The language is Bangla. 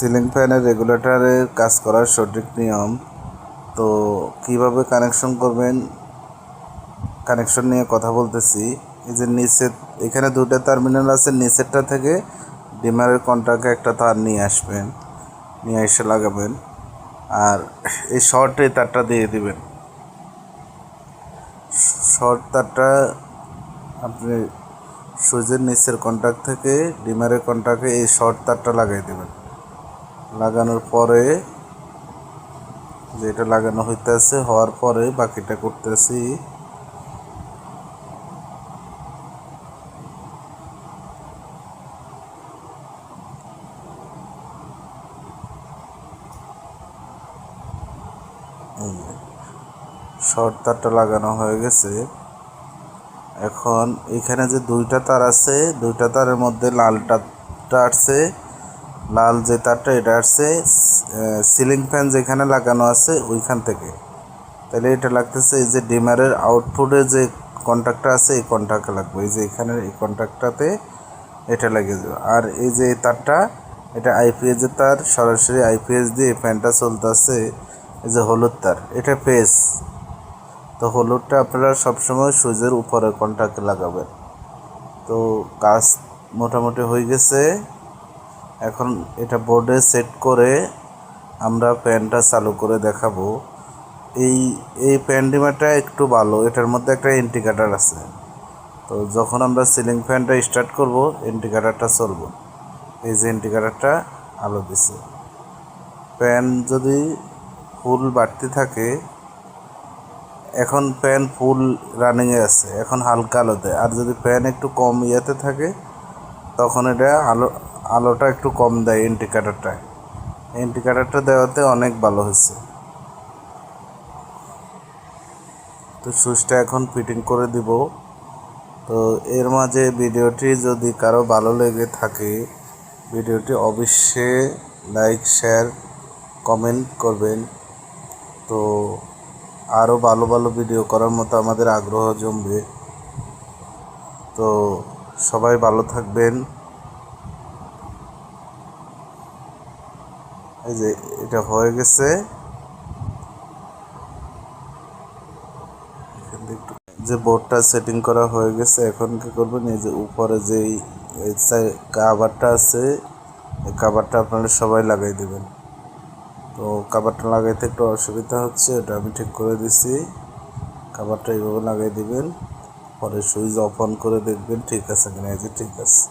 সিলিং ফ্যানের রেগুলেটরের কাজ করার সঠিক নিয়ম। তো কিভাবে কানেকশন করবেন, কানেকশন নিয়ে কথা বলতেছি। এই যে নিচের এখানে দুটো টার্মিনাল আছে, নিচেরটা থেকে ডিমারের কন্ট্যাক্টে একটা তার নিয়ে আসবেন, নিয়ে এসে লাগাবেন। আর এই শর্ট এই তারটা দিয়ে দিবেন। শর্ট তারটা আপনি সুইচের নিচের কন্ট্যাক্ট থেকে ডিমারের কন্ট্যাক্টে এই শর্ট তারটা লাগাই দেবেন। লাগানোর পরে যেটা লাগানো হইতেছে, হওয়ার পরে বাকিটা করতেছি। শর্ট তারটা লাগানো হয়ে গেছে। এখন এখানে যে দুইটা তার আছে, দুইটা তারের মধ্যে লালটা আসছে, লাল যে তারটা এটা আসছে সিলিং ফ্যান যেখানে লাগানো আছে ওইখান থেকে। তাহলে এটা লাগতেছে এই যে ডিমারের আউটপুটে যে কন্ট্যাক্টটা আছে এই কন্ট্যাক্টে লাগবে, এই যে এখানে এই কন্ট্যাক্টটাতে এটা লাগিয়ে দেবে। আর এই যে এই তারটা, এটা আইপিএসের তার, সরাসরি আইপিএস দিয়ে এই ফ্যানটা চলতেছে। এই যে হলুদ তার, এটা পেস। তো হলুদটা আপনারা সবসময় সুইচের উপরে কন্ট্যাক্টে লাগাবেন। তো কাজ মোটামুটি হয়ে গেছে। এখন এটা বোর্ডে সেট করে আমরা ফ্যানটা চালু করে দেখাবো। এই ফ্যান ডিমারটা একটু ভালো, এটার মধ্যে একটা ইন্ডিকেটার আছে। তো যখন আমরা সিলিং ফ্যানটা স্টার্ট করব ইন্ডিকেটারটা চলবে। এই যে ইন্ডিকেটারটা আলো দিছে। ফ্যান যদি ফুল বাড়তি থাকে, এখন ফ্যান ফুল রানিংয়ে আছে, এখন হালকা আলো দেয়। আর যদি ফ্যান একটু কম ইয়েতে থাকে তখন এটা আলোটা একটু কম দেয়। ইন্ডিকেটারটা দেওয়াতে অনেক ভালো হয়েছে। তো সুইচটা এখন ফিটিং করে দিব। তো এর মাঝে ভিডিওটি যদি কারো ভালো লেগে থাকে, ভিডিওটি অবশ্যই লাইক, শেয়ার, কমেন্ট করবেন। তো আরও ভালো ভালো ভিডিও করার মতো আমাদের আগ্রহ জমবে। তো সবাই ভালো থাকবেন। এই যে এটা হয়ে গেছে। যে বোর্ডটা সেটিং করা হয়ে গেছে, এখন কি করবেন, এই যে উপরে যেই কাভারটা আছে এই কাভারটা আপনারা সবাই লাগাই দেবেন। তো কাভারটা লাগাইতে একটু অসুবিধা হচ্ছে, এটা আমি ঠিক করে দিছি। কাভারটা এইভাবে লাগাই দিবেন, পরে সুইচ অফ অন করে দেখবেন ঠিক আছে কিনা। এই যে ঠিক আছে।